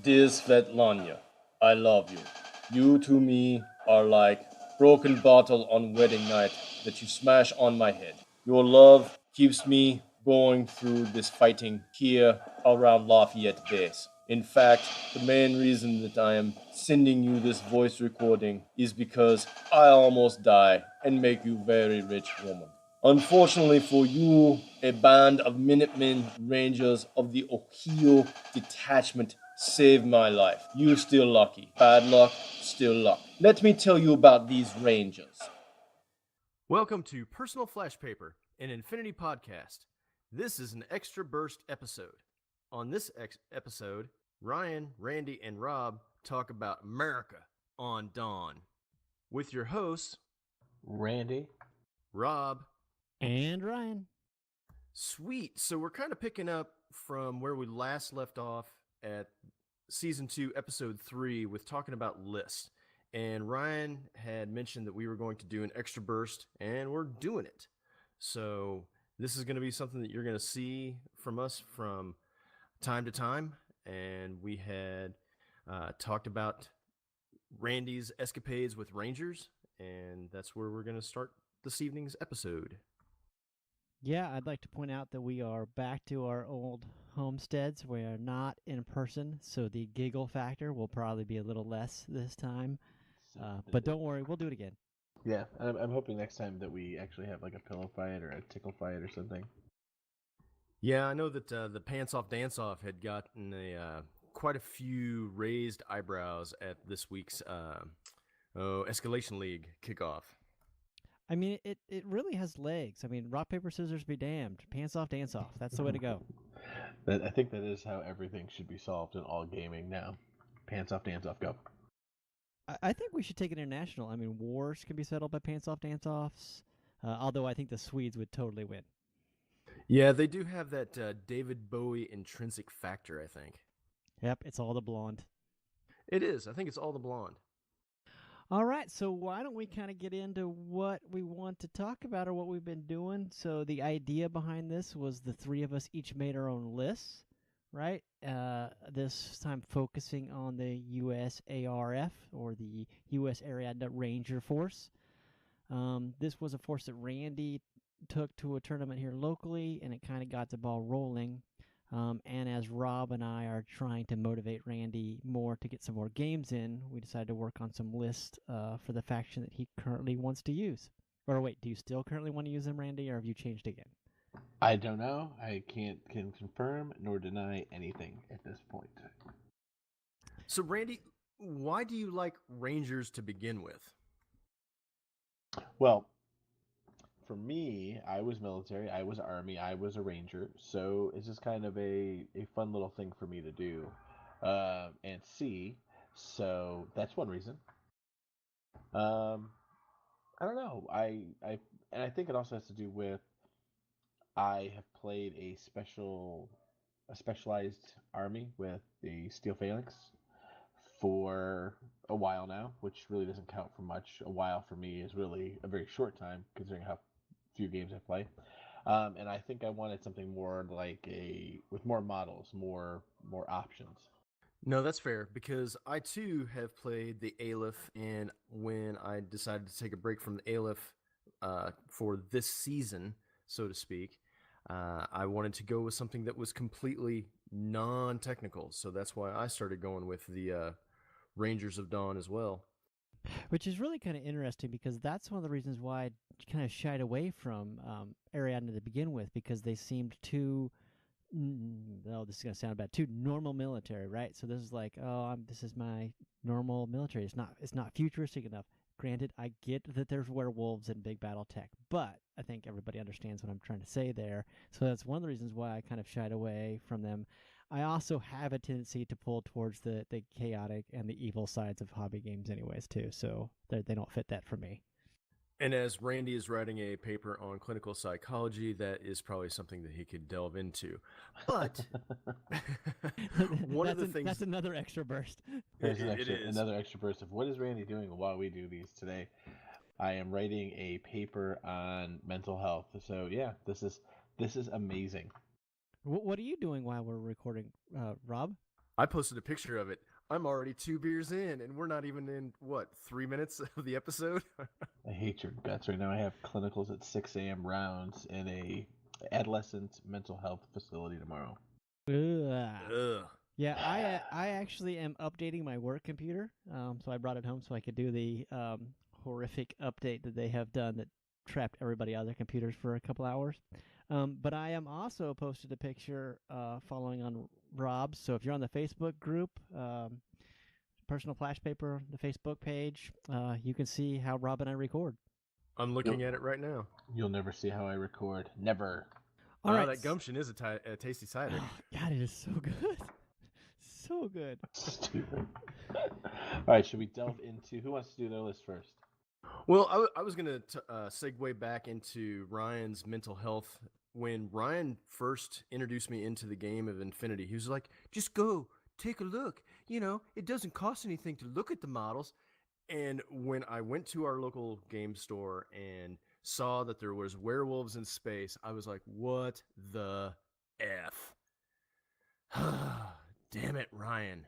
Dear Svetlana, I love you. You to me are like broken bottle on wedding night that you smash on my head. Your love keeps me going through this fighting here around Lafayette Base. In fact, the main reason that I am sending you this voice recording is because I almost die and make you very rich woman. Unfortunately for you, a band of Minutemen Rangers of the Ohio Detachment saved my life. You're still lucky. Bad luck, still luck. Let me tell you about these Rangers. Welcome to Personal Flash Paper, an Infinity podcast. This is an extra burst episode. On this episode, Ryan, Randy, and Rob talk about America on Dawn. With your hosts, Randy. Rob, and Ryan. Sweet. So we're kind of picking up from where we last left off at Season 2, Episode 3 with talking about lists. And Ryan had mentioned that we were going to do an extra burst, and we're doing it. So this is going to be something that you're going to see from us from time to time. And we had talked about Randy's escapades with Rangers, and that's where we're going to start this evening's episode. Yeah, I'd like to point out that we are back to our old homesteads. We are not in person, so the giggle factor will probably be a little less this time. But don't worry, we'll do it again. Yeah, I'm hoping next time that we actually have like a pillow fight or a tickle fight or something. Yeah, I know that the Pants Off Dance Off had gotten quite a few raised eyebrows at this week's Escalation League kickoff. I mean, it really has legs. I mean, rock, paper, scissors be damned. Pants off, dance off. That's the way to go. I think that is how everything should be solved in all gaming now. Pants off, dance off, go. I think we should take it international. I mean, wars can be settled by pants off, dance offs. Although I think the Swedes would totally win. Yeah, they do have that David Bowie intrinsic factor, I think. Yep, it's all the blonde. It is. I think it's all the blonde. All right, so why don't we kind of get into what we want to talk about or what we've been doing? So the idea behind this was the three of us each made our own lists, right? This time focusing on the USARF, or the U.S. Area Ranger Force. This was a force that Randy took to a tournament here locally, and it kind of got the ball rolling. And as Rob and I are trying to motivate Randy more to get some more games in, we decided to work on some lists for the faction that he currently wants to use. Or wait, do you still currently want to use them, Randy, or have you changed again? I don't know. I can confirm nor deny anything at this point. So, Randy, why do you like Rangers to begin with? Well, for me, I was military, I was Army, I was a Ranger, so it's just kind of a fun little thing for me to do and see. So that's one reason. Um, I don't know. And I think it also has to do with I have played a specialized army with the Steel Phalanx for a while now, which really doesn't count for much. A while for me is really a very short time considering how few games I play. And I think I wanted something more like with more models, more options. No, that's fair, because I too have played the Aleph, and when I decided to take a break from the Aleph for this season, so to speak, I wanted to go with something that was completely non-technical. So that's why I started going with the Rangers of Dawn as well. Which is really kind of interesting because that's one of the reasons why I kind of shied away from Ariadne to begin with, because they seemed too, this is going to sound bad, too normal military, right? So this is like, this is my normal military. It's not futuristic enough. Granted, I get that there's werewolves and big battle tech, but I think everybody understands what I'm trying to say there. So that's one of the reasons why I kind of shied away from them. I also have a tendency to pull towards the chaotic and the evil sides of hobby games anyways, too. So they don't fit that for me. And as Randy is writing a paper on clinical psychology, that is probably something that he could delve into. But one of the things... That's another extra burst. There's another extra burst of what is Randy doing while we do these today. I am writing a paper on mental health. So yeah, this is amazing. What are you doing while we're recording, Rob? I posted a picture of it. I'm already 2 beers in, and we're not even in, 3 minutes of the episode? I hate your guts right now. I have clinicals at 6 a.m. rounds in a adolescent mental health facility tomorrow. Ugh. Ugh. Yeah, I actually am updating my work computer. So I brought it home so I could do the horrific update that they have done that trapped everybody out of their computers for a couple hours. But I am also posted a picture following on Rob's. So if you're on the Facebook group, Personal Flash Paper, the Facebook page, you can see how Rob and I record. I'm looking at it right now. You'll never see how I record. Never. All right. That gumption is a tasty cider. Oh, God, it is so good. So good. Stupid. All right, should we delve into who wants to do their list first? Well, I was going to segue back into Ryan's mental health. When Ryan first introduced me into the game of Infinity, he was like, just go, take a look. It doesn't cost anything to look at the models. And when I went to our local game store and saw that there was werewolves in space, I was like, what the F? Damn it, Ryan.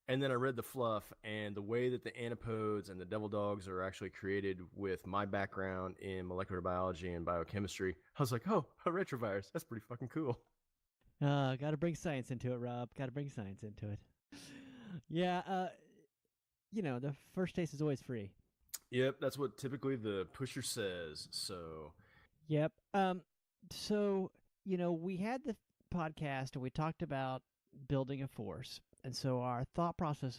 And then I read the fluff, and the way that the antipodes and the devil dogs are actually created with my background in molecular biology and biochemistry, I was like, oh, a retrovirus. That's pretty fucking cool. Got to bring science into it, Rob. Got to bring science into it. Yeah, the first taste is always free. Yep, that's what typically the pusher says, so... Yep. So, we had the podcast, and we talked about building a force. And so our thought process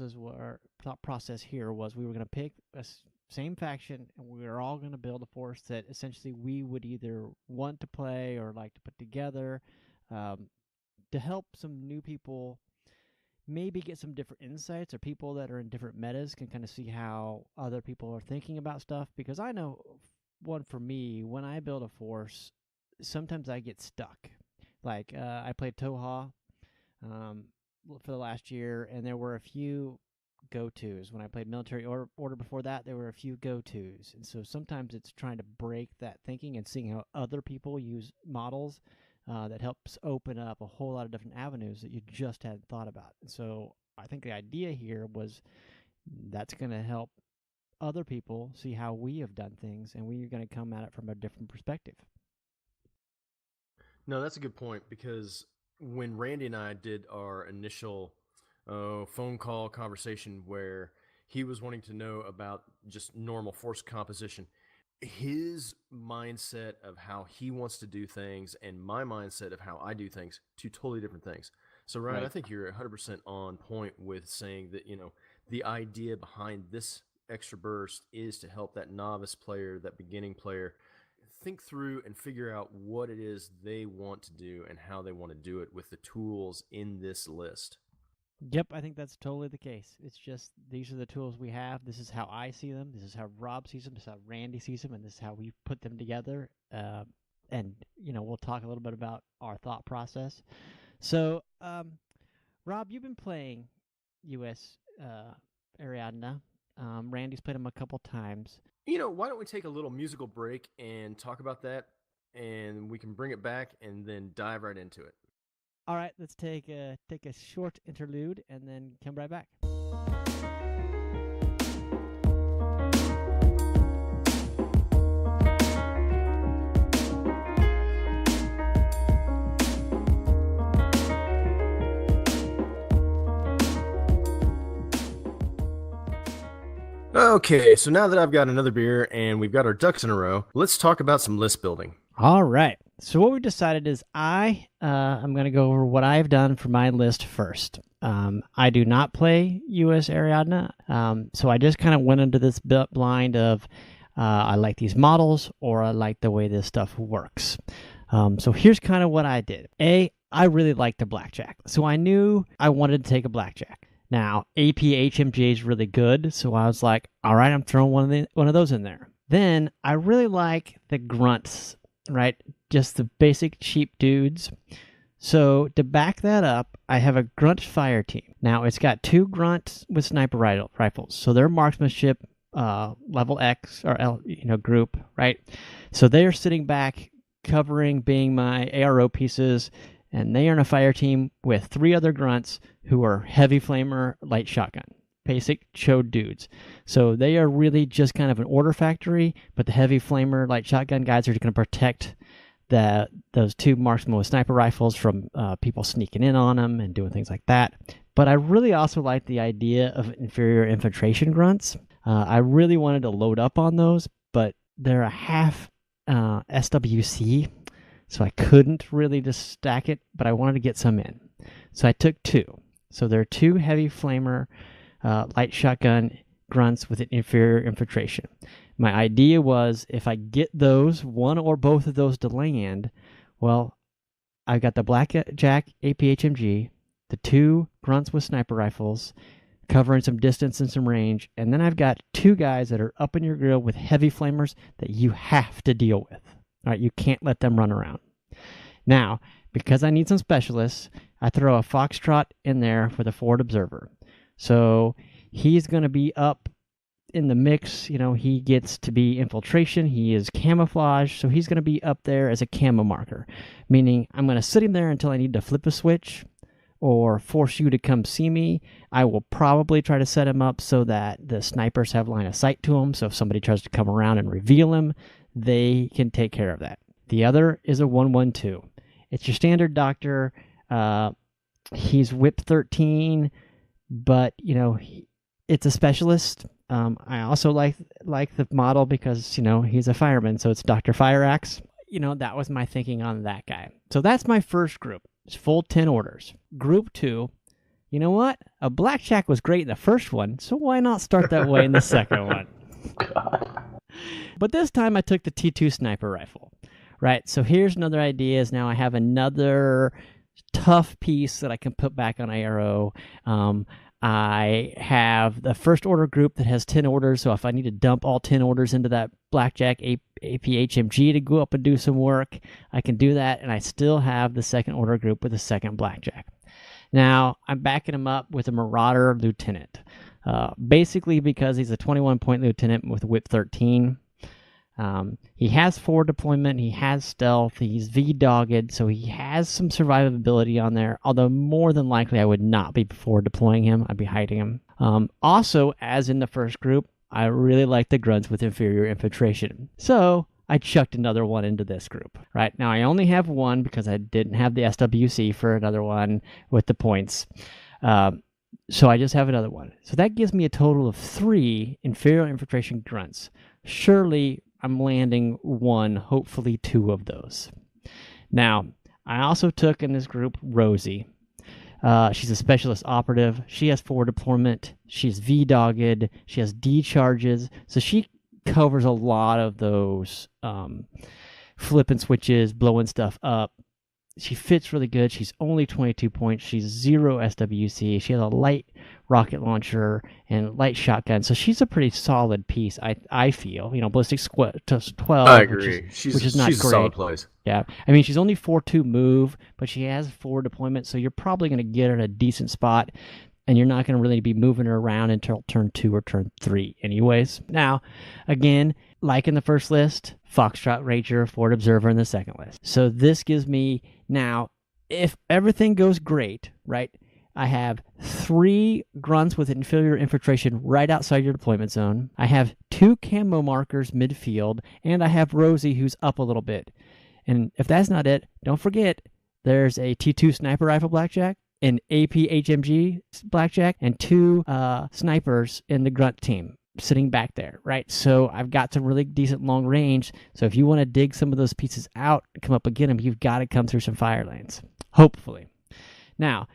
here was we were going to pick a same faction, and we were all going to build a force that essentially we would either want to play or like to put together to help some new people maybe get some different insights, or people that are in different metas can kind of see how other people are thinking about stuff. Because I know, one for me, when I build a force, sometimes I get stuck. Like I played Toha for the last year, and there were a few go-tos. When I played military order before that, there were a few go-tos. And so sometimes it's trying to break that thinking and seeing how other people use models that helps open up a whole lot of different avenues that you just hadn't thought about. And so I think the idea here was that's going to help other people see how we have done things, and we're going to come at it from a different perspective. No, that's a good point, because when Randy and I did our initial phone call conversation where he was wanting to know about just normal force composition, his mindset of how he wants to do things and my mindset of how I do things, two totally different things. So Ryan, Right. I think you're 100% on point with saying that, the idea behind this extra burst is to help that novice player, that beginning player, think through and figure out what it is they want to do and how they want to do it with the tools in this list. Yep, I think that's totally the case. It's just these are the tools we have. This is how I see them. This is how Rob sees them. This is how Randy sees them, and this is how we put them together. And we'll talk a little bit about our thought process. So, Rob, you've been playing US Ariadna. Randy's played them a couple times. Why don't we take a little musical break and talk about that, and we can bring it back and then dive right into it. All right, let's take a short interlude and then come right back. Okay, so now that I've got another beer and we've got our ducks in a row, let's talk about some list building. All right. So what we decided is I'm going to go over what I've done for my list first. I do not play US Ariadna, so I just kind of went into this blind of I like these models, or I like the way this stuff works. So here's kind of what I did. I really liked the blackjack, so I knew I wanted to take a blackjack. Now, APHMJ is really good, so I was like, all right, I'm throwing one of those in there. Then I really like the grunts, right? Just the basic cheap dudes. So to back that up, I have a grunt fire team. Now, it's got 2 grunts with sniper rifles, so they're marksmanship level X or L, group, right? So they're sitting back, covering, being my ARO pieces, and they are in a fire team with 3 other grunts who are heavy flamer light shotgun. Basic chode dudes. So they are really just kind of an order factory, but the heavy flamer light shotgun guys are going to protect those 2 marksmen with sniper rifles from people sneaking in on them and doing things like that. But I really also like the idea of inferior infiltration grunts. I really wanted to load up on those, but they're a half SWC, so I couldn't really just stack it, but I wanted to get some in. So I took 2. So there are 2 heavy flamer light shotgun grunts with an inferior infiltration. My idea was if I get those, one or both of those to land, well, I got the Blackjack APHMG, the 2 grunts with sniper rifles, covering some distance and some range, and then I've got 2 guys that are up in your grill with heavy flamers that you have to deal with. All right, you can't let them run around. Now, because I need some specialists, I throw a Foxtrot in there for the forward observer. So he's going to be up in the mix. He gets to be infiltration. He is camouflage. So he's going to be up there as a camo marker, meaning I'm going to sit him there until I need to flip a switch or force you to come see me. I will probably try to set him up so that the snipers have line of sight to him. So if somebody tries to come around and reveal him, they can take care of that. The other is a 112. It's your standard doctor. He's whip 13. But, it's a specialist. I also like the model because, he's a fireman, so it's Dr. Fire Axe. That was my thinking on that guy. So that's my first group. It's full 10 orders. Group 2, you know what? A blackjack was great in the first one, so why not start that way in the second one? God. But this time I took the T2 sniper rifle, right? So here's another idea is now I have another tough piece that I can put back on ARO. I have the first order group that has 10 orders, so if I need to dump all 10 orders into that Blackjack APHMG to go up and do some work, I can do that, and I still have the second order group with a second Blackjack. Now, I'm backing him up with a Marauder Lieutenant, basically because he's a 21-point lieutenant with whip 13. He has forward deployment, he has stealth, he's V-dogged, so he has some survivability on there, although more than likely I would not be forward deploying him, I'd be hiding him. Also, as in the first group, I really like the grunts with inferior infiltration. So I chucked another one into this group. Right now I only have one because I didn't have the SWC for another one with the points. So I just have another one. So that gives me a total of 3 inferior infiltration grunts. Surely I'm landing 1, hopefully 2 of those. Now, I also took in this group Rosie. She's a specialist operative. She has forward deployment. She's V-dogged. She has D charges. So she covers a lot of those flipping switches, blowing stuff up. She fits really good. She's only 22 points. She's 0 SWC. She has a light rocket launcher and light shotgun. So she's a pretty solid piece, I feel. Ballistic squad 12. I agree. Which is not she's great. a solid place. Yeah. I mean, she's only 4-2 move, but she has forward deployment. So you're probably going to get her at a decent spot. And you're not going to really be moving her around until turn 2 or turn 3 anyways. Now, again, like in the first list, Foxtrot Ranger, Forward Observer in the second list. So this gives me, now, if everything goes great, right, I have 3 grunts with inferior infiltration right outside your deployment zone. I have 2 camo markers midfield, and I have Rosie who's up a little bit. And if that's not it, don't forget, there's a T2 sniper rifle blackjack, an APHMG blackjack, and 2 snipers in the grunt team sitting back there, right? So I've got some really decent long range. So if you want to dig some of those pieces out, come up and get them, you've got to come through some fire lanes, hopefully. Now,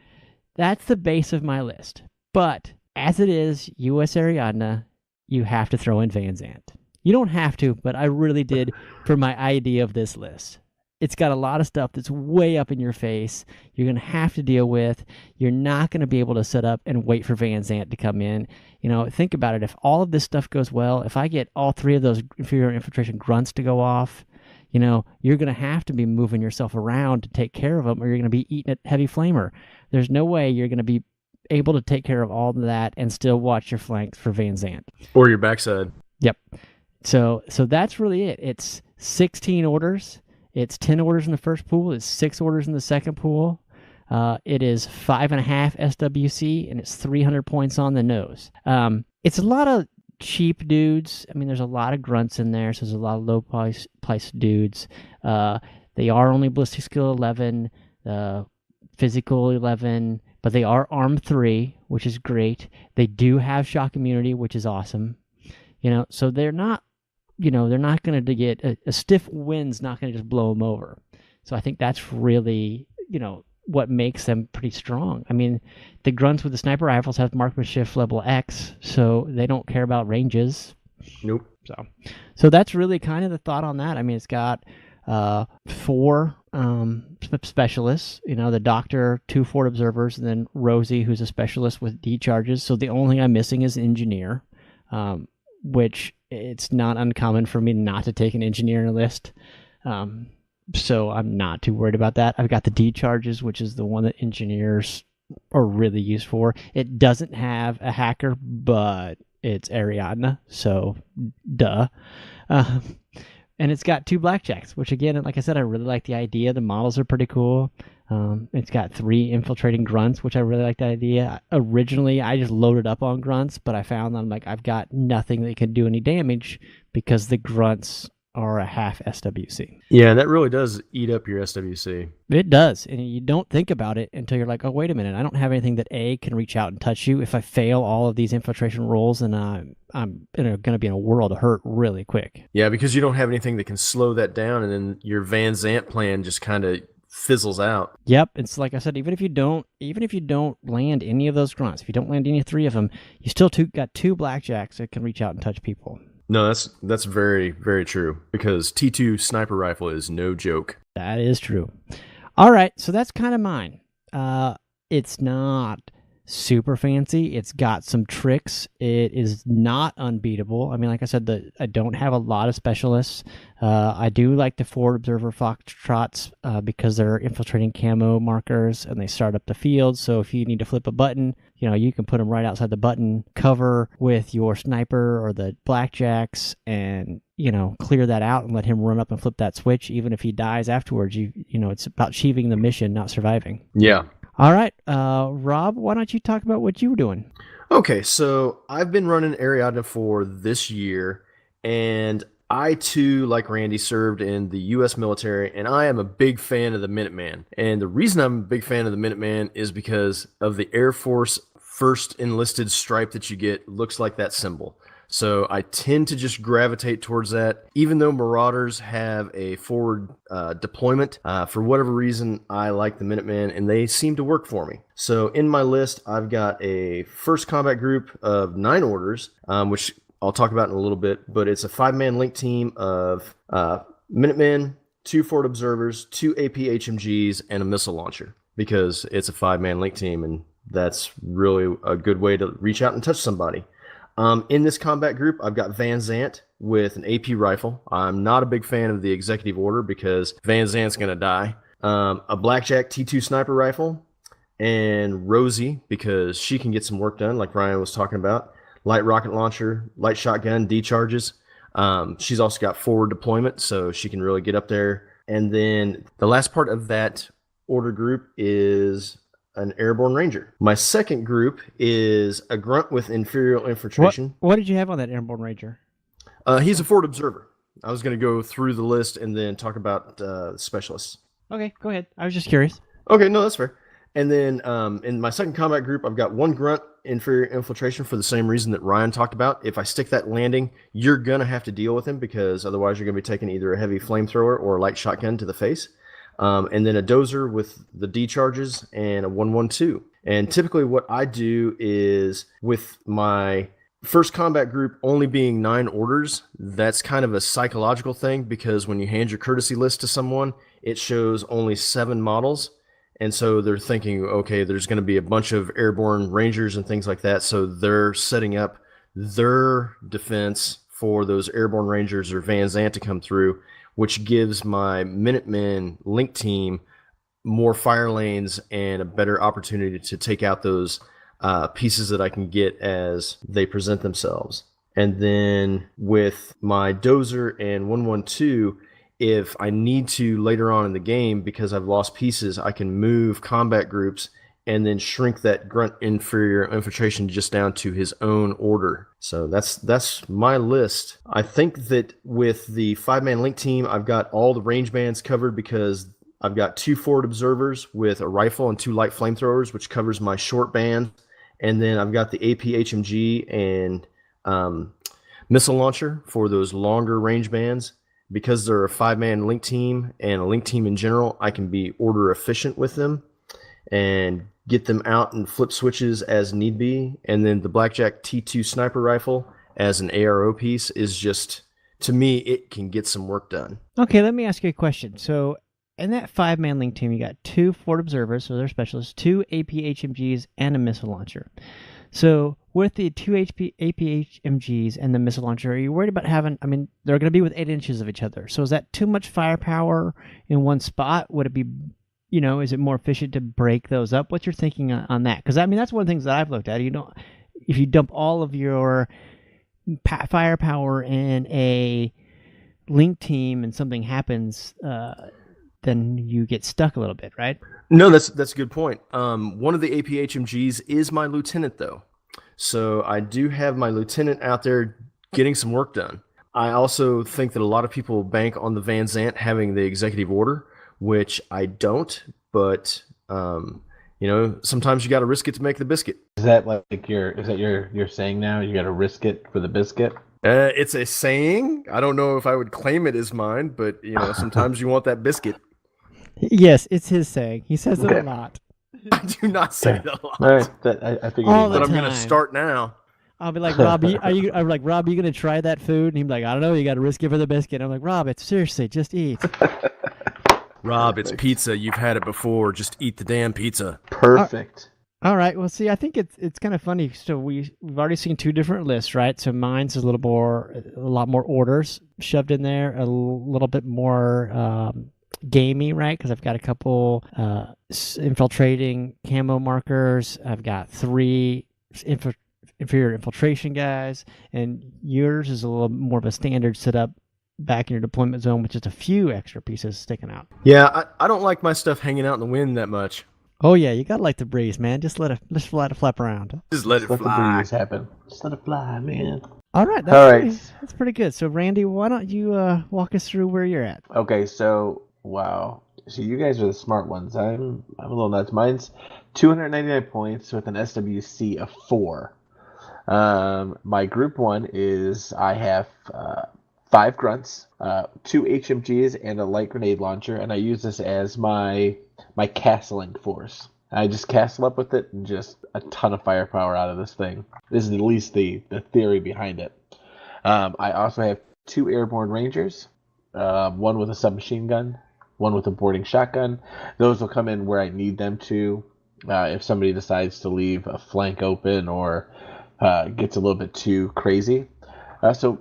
that's the base of my list. But as it is, US Ariadne, you have to throw in Van Zandt. You don't have to, but I really did for my idea of this list. It's got a lot of stuff that's way up in your face. You're going to have to deal with. You're not going to be able to set up and wait for Van Zandt to come in. Think about it. If all of this stuff goes well, if I get all 3 of those inferior infiltration grunts to go off, you're going to have to be moving yourself around to take care of them, or you're going to be eating a heavy flamer. There's no way you're going to be able to take care of all of that and still watch your flanks for Van Zandt. Or your backside. Yep. So that's really it. It's 16 orders. It's 10 orders in the first pool. It's 6 orders in the second pool. It is 5.5 SWC, and it's 300 points on the nose. It's a lot of cheap dudes. I mean, there's a lot of grunts in there, so there's a lot of low price dudes. They are only ballistic skill 11, physical 11, but they are arm 3, which is great. They do have shock immunity, which is awesome. So they're not, they're not going to get a stiff wind's not going to just blow them over. So I think that's really, what makes them pretty strong. I mean, the grunts with the sniper rifles have marksmanship level X, so they don't care about ranges. Nope. So that's really kind of the thought on that. I mean, it's got 4 specialists, the doctor, 2 forward observers, and then Rosie, who's a specialist with D charges. So the only thing I'm missing is engineer, which it's not uncommon for me not to take an engineer in a list. So I'm not too worried about that. I've got the D charges, which is the one that engineers are really used for. It doesn't have a hacker, but it's Ariadna, so duh. And it's got 2 blackjacks, which again, like I said, I really like the idea. The models are pretty cool. It's got 3 infiltrating grunts, which I really like the idea. Originally, I just loaded up on grunts, but I found I've got nothing that can do any damage because the grunts are a half SWC. Yeah, that really does eat up your SWC. It does, and you don't think about it until you're like, oh, wait a minute, I don't have anything that A, can reach out and touch you. If I fail all of these infiltration rolls, then I'm going to be in a world of hurt really quick. Yeah, because you don't have anything that can slow that down, and then your Van Zant plan just kind of fizzles out. Yep, it's like I said, even if you don't land any of those grunts, if you don't land any 3 of them, you still got 2 blackjacks that can reach out and touch people. No, that's very, very true, because T2 sniper rifle is no joke. That is true. All right, so that's kind of mine. It's not super fancy. It's got some tricks. It is not unbeatable. I mean, like I said, I don't have a lot of specialists. I do like the forward observer foxtrots because they're infiltrating camo markers and they start up the field. So if you need to flip a button, you can put them right outside the button cover with your sniper or the blackjacks and, clear that out and let him run up and flip that switch. Even if he dies afterwards, it's about achieving the mission, not surviving. Yeah. All right, Rob, why don't you talk about what you were doing? Okay, so I've been running Ariadna for this year, and I too, like Randy, served in the U.S. military, and I am a big fan of the Minuteman. And the reason I'm a big fan of the Minuteman is because of the Air Force first enlisted stripe that you get looks like that symbol. So I tend to just gravitate towards that. Even though Marauders have a forward deployment, for whatever reason, I like the Minuteman, and they seem to work for me. So in my list, I've got a first combat group of 9 orders, which I'll talk about in a little bit, but it's a 5-man link team of Minutemen, 2 forward observers, 2 AP HMGs, and a missile launcher, because it's a 5-man link team, and that's really a good way to reach out and touch somebody. In this combat group, I've got Van Zant with an AP rifle. I'm not a big fan of the executive order because Van Zant's going to die. A Blackjack T2 sniper rifle, and Rosie because she can get some work done, like Ryan was talking about. Light rocket launcher, light shotgun, D charges. She's also got forward deployment, so she can really get up there. And then the last part of that order group is an airborne ranger. My second group is a grunt with inferior infiltration. What did you have on that airborne ranger? He's a forward observer. I was going to go through the list and then talk about specialists. Okay, go ahead. I was just curious. Okay, no, that's fair. And then in my second combat group, I've got 1 grunt inferior infiltration for the same reason that Ryan talked about. If I stick that landing, you're going to have to deal with him because otherwise you're going to be taking either a heavy flamethrower or a light shotgun to the face. And then a dozer with the D charges and a 112. And typically what I do is with my first combat group only being 9 orders, that's kind of a psychological thing because when you hand your courtesy list to someone, it shows only 7 models. And so they're thinking, okay, there's going to be a bunch of airborne rangers and things like that. So they're setting up their defense for those airborne rangers or Van Zant to come through, which gives my Minutemen link team more fire lanes and a better opportunity to take out those pieces that I can get as they present themselves. And then with my dozer and 112, if I need to later on in the game, because I've lost pieces, I can move combat groups and then shrink that grunt inferior infiltration just down to his own order. So that's my list. I think that with the 5-man link team, I've got all the range bands covered because I've got 2 forward observers with a rifle and 2 light flamethrowers, which covers my short band. And then I've got the AP HMG and missile launcher for those longer range bands. Because they're a 5-man link team and a link team in general, I can be order efficient with them and get them out and flip switches as need be. And then the Blackjack T2 sniper rifle as an ARO piece is just, to me, it can get some work done. Okay, let me ask you a question. So in that 5-man link team, you got 2 forward observers, so they're specialists, 2 AP HMGs, and a missile launcher. So with the 2 AP HMGs and the missile launcher, are you worried about having, I mean, they're going to be with 8 inches of each other. So is that too much firepower in one spot? Would it be, is it more efficient to break those up? What's your thinking on that? Because, I mean, that's one of the things that I've looked at. If you dump all of your firepower in a link team and something happens, then you get stuck a little bit, right? No, that's a good point. One of the AP HMGs is my lieutenant, though. So I do have my lieutenant out there getting some work done. I also think that a lot of people bank on the Van Zant having the executive order, which I don't, but sometimes you got to risk it to make the biscuit. Is that like you're saying now? You got to risk it for the biscuit? It's a saying. I don't know if I would claim it as mine, but sometimes you want that biscuit. Yes, it's his saying. He says it a lot. I do not say it a lot. All right, I figured. But I'm going to start now. I'll be like, Rob, Rob, are you going to try that food? And he'd be like, I don't know. You got to risk it for the biscuit. I'm like, Rob, it's seriously, just eat. Rob, it's pizza. You've had it before. Just eat the damn pizza. Perfect. All right. Well, see, I think it's kind of funny. So we've already seen 2 different lists, right? So mine's a lot more orders shoved in there, a little bit more gamey, right? Because I've got a couple infiltrating camo markers. I've got 3 inferior infiltration guys, and yours is a little more of a standard setup back in your deployment zone with just a few extra pieces sticking out. Yeah, I don't like my stuff hanging out in the wind that much. Oh yeah, you gotta like the breeze, man. Just let it flap around. Just let it fly. Let the breeze happen. Just let it fly, man. All right, that's pretty good. So Randy, why don't you walk us through where you're at? Okay, so wow. So you guys are the smart ones. I'm a little nuts. Mine's 299 points with an SWC of 4. My group 1 is I have 5 grunts, 2 HMGs, and a light grenade launcher, and I use this as my castling force. I just castle up with it and just a ton of firepower out of this thing. This is at least the theory behind it. I also have 2 airborne rangers, one with a submachine gun, one with a boarding shotgun. Those will come in where I need them to. If somebody decides to leave a flank open or gets a little bit too crazy. So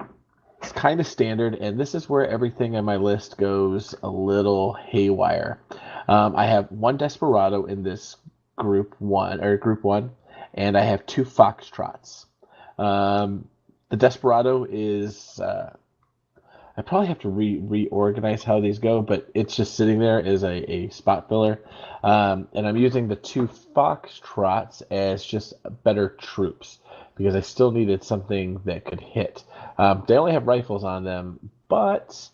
it's kind of standard, and this is where everything on my list goes a little haywire. I have 1 Desperado in this group one, and I have 2 Foxtrots. The Desperado is I probably have to reorganize how these go, but it's just sitting there as a spot filler. And I'm using the 2 Foxtrots as just better troops because I still needed something that could hit. They only have rifles on them, but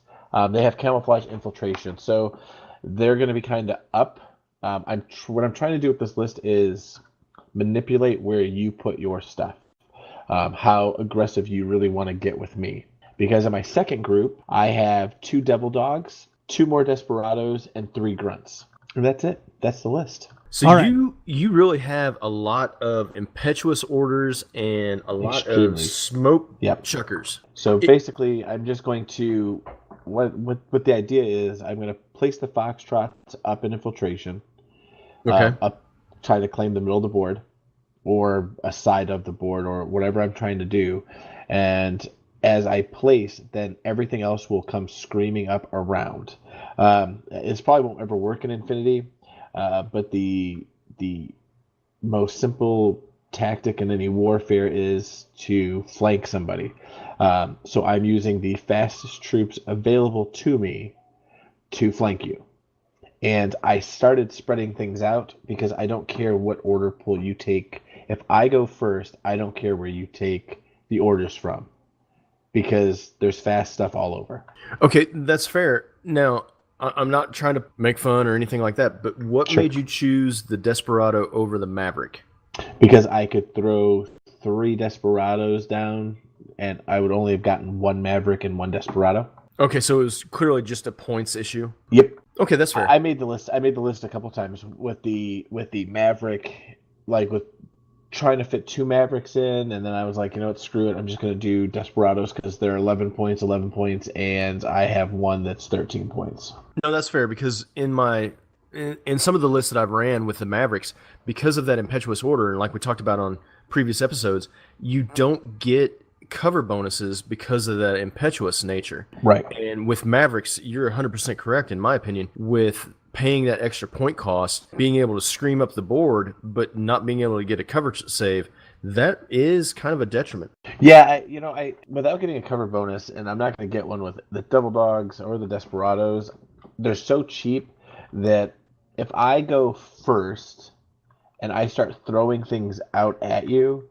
they have camouflage infiltration, so they're going to be kind of up. What I'm trying to do with this list is manipulate where you put your stuff, how aggressive you really want to get with me. Because in my second group, I have 2 Devil Dogs, 2 more Desperados, and 3 Grunts. And that's it. That's the list. So you really have a lot of impetuous orders and a lot of smoke chuckers. So basically, I'm just going to what the idea is. I'm going to place the Foxtrots up in infiltration. Okay. Try to claim the middle of the board, or a side of the board, or whatever I'm trying to do, and as I place, then everything else will come screaming up around. It probably won't ever work in Infinity, but the most simple tactic in any warfare is to flank somebody. So I'm using the fastest troops available to me to flank you. And I started spreading things out because I don't care what order pull you take. If I go first, I don't care where you take the orders from because there's fast stuff all over. Okay, that's fair. Now, I'm not trying to make fun or anything like that, but what Sure. made you choose the Desperado over the Maverick? Because I could throw 3 Desperados down and I would only have gotten 1 Maverick and 1 Desperado. Okay, so it was clearly just a points issue. Yep. Okay, that's fair. I made the list. I made the list a couple times with the Maverick, like with trying to fit 2 Mavericks in, and then I was like, you know what, screw it. I'm just going to do Desperados because they're 11 points, and I have one that's 13 points. No, that's fair because in some of the lists that I've ran with the Mavericks, because of that impetuous order, and like we talked about on previous episodes, you don't get cover bonuses because of that impetuous nature. Right. And with Mavericks, you're 100% correct, in my opinion, with paying that extra point cost, being able to scream up the board, but not being able to get a cover save, that is kind of a detriment. Yeah, I without getting a cover bonus, and I'm not going to get one with the Double Dogs or the Desperados, they're so cheap that if I go first and I start throwing things out at you,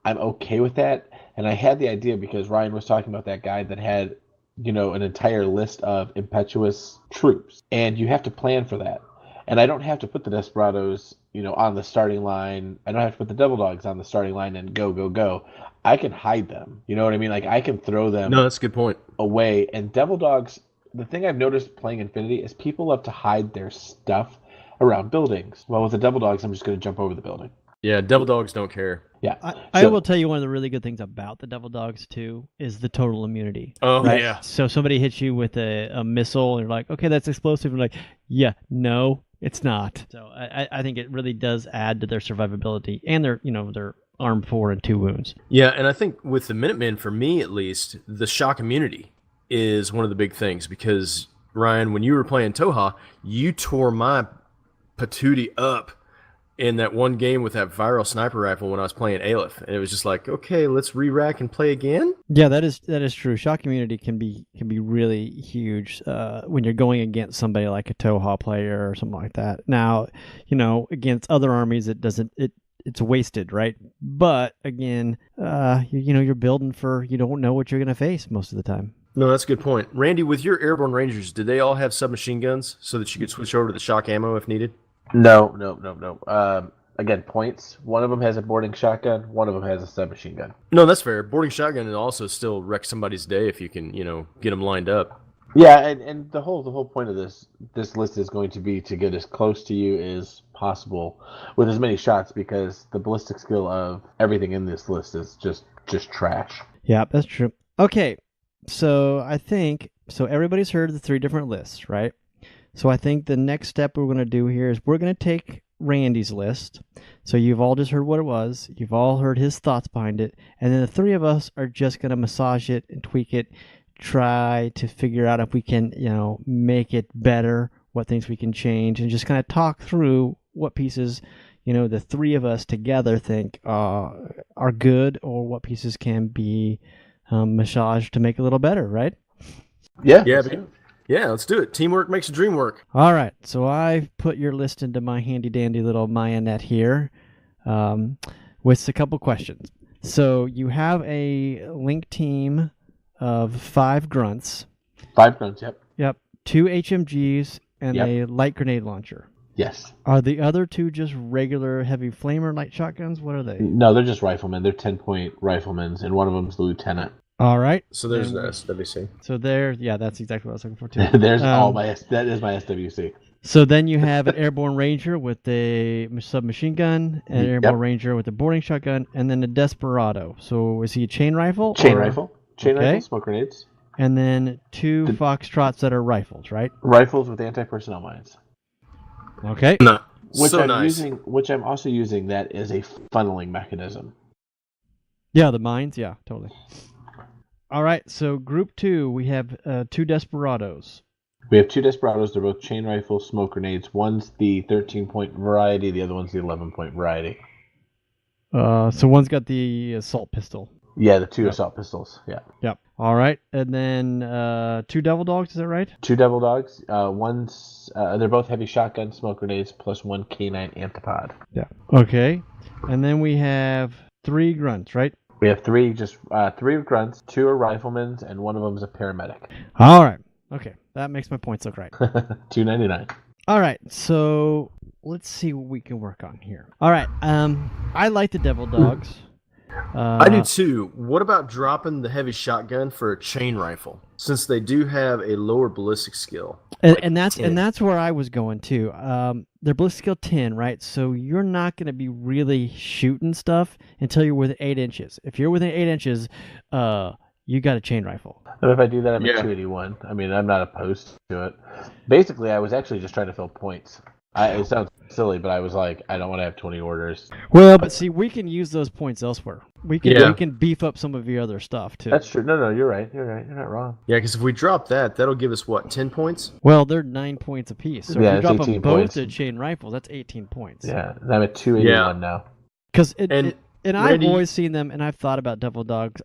I'm okay with that. And I had the idea because Ryan was talking about that guy that had, an entire list of impetuous troops. And you have to plan for that. And I don't have to put the Desperados, on the starting line. I don't have to put the Double Dogs on the starting line and go, go, go. I can hide them. You know what I mean? Like, I can throw them No, that's a good point. away. And Double Dogs, the thing I've noticed playing Infinity is people love to hide their stuff around buildings. Well, with the Double Dogs, I'm just going to jump over the building. Yeah, Devil Dogs don't care. Yeah. I will tell you one of the really good things about the Devil Dogs too is the total immunity. Oh, right? yeah. So somebody hits you with a missile, and you're like, okay, that's explosive. And you're like, yeah, no, it's not. So I think it really does add to their survivability and their armed 4 and 2 wounds. Yeah, and I think with the Minutemen, for me at least, the shock immunity is one of the big things because, Ryan, when you were playing Toha, you tore my patootie up in that one game with that viral sniper rifle when I was playing Aleph, and it was just like, okay, let's re-rack and play again. Yeah, that is true. Shock immunity can be really huge when you're going against somebody like a Toha player or something like that. Now, against other armies, it's wasted, right? But again, you're building for you don't know what you're going to face most of the time. No, that's a good point. Randy, with your Airborne Rangers, did they all have submachine guns so that you could switch over to the shock ammo if needed? No. Again, points. One of them has a boarding shotgun. One of them has a submachine gun. No, that's fair. Boarding shotgun also still wreck somebody's day if you can, get them lined up. Yeah, and the whole point of this list is going to be to get as close to you as possible with as many shots because the ballistic skill of everything in this list is just trash. Yeah, that's true. Okay, so I think everybody's heard the 3 different lists, right? So I think the next step we're going to do here is we're going to take Randy's list. So you've all just heard what it was. You've all heard his thoughts behind it. And then the 3 of us are just going to massage it and tweak it, try to figure out if we can, make it better, what things we can change, and just kind of talk through what pieces, the 3 of us together think are good or what pieces can be massaged to make it a little better, right? Yeah. Yeah, let's do it. Teamwork makes the dream work. All right, so I've put your list into my handy-dandy little Maya net here with a couple questions. So you have a link team of 5 grunts. 5 grunts, yep. Yep, 2 HMGs and Yep. a light grenade launcher. Yes. Are the other 2 just regular heavy flamer light shotguns? What are they? No, they're just riflemen. They're 10-point riflemen, and one of them's the lieutenant. All right. So there's the SWC. So that's exactly what I was looking for too. That is my SWC. So then you have an airborne ranger with a submachine gun, an airborne ranger with a boarding shotgun, and then a desperado. So is he a chain rifle? Rifle, smoke grenades. And then 2 foxtrots that are rifles, right? Rifles with anti-personnel mines. Okay. No, Which so I'm nice. which I'm also using that as a funneling mechanism. Yeah, the mines. Yeah, totally. All right. So group 2, we have 2 desperados. We have 2 desperados. They're both chain rifle smoke grenades. One's the 13-point variety. The other one's the 11-point variety. So one's got the assault pistol. Yeah, the 2 Yep. assault pistols. Yeah. Yep. All right, and then 2 devil dogs. Is that right? 2 devil dogs. One's they're both heavy shotgun smoke grenades plus 1 canine antipod. Yeah. Okay, and then we have 3 grunts, right? We have 3 3 grunts, 2 are riflemen, and one of them is a paramedic. All right. Okay, that makes my points look right. $2.99. All right, so let's see what we can work on here. All right, I like the devil dogs. I do too. What about dropping the heavy shotgun for a chain rifle? Since they do have a lower ballistic skill. And that's 10. that's where I was going too. They're ballistic skill 10, right? So you're not going to be really shooting stuff until you're within 8 inches. If you're within 8 inches, you got a chain rifle. And if I do that, I'm Yeah. at 281. I mean, I'm not opposed to it. Basically, I was actually just trying to fill points. It sounds silly, but I was like, I don't want to have 20 orders. Well, but see, we can use those points elsewhere. We Yeah. can beef up some of your other stuff too. That's true. No, you're right. You're right. You're not wrong. Yeah, because if we drop that, that'll give us what, 10 points? Well, they're 9 points apiece. So Yeah, if you it's drop them 18 both points. to chain rifles, that's 18 points. Yeah, and I'm at 281 now. Because And I've Randy- always seen them, and I've thought about devil dogs.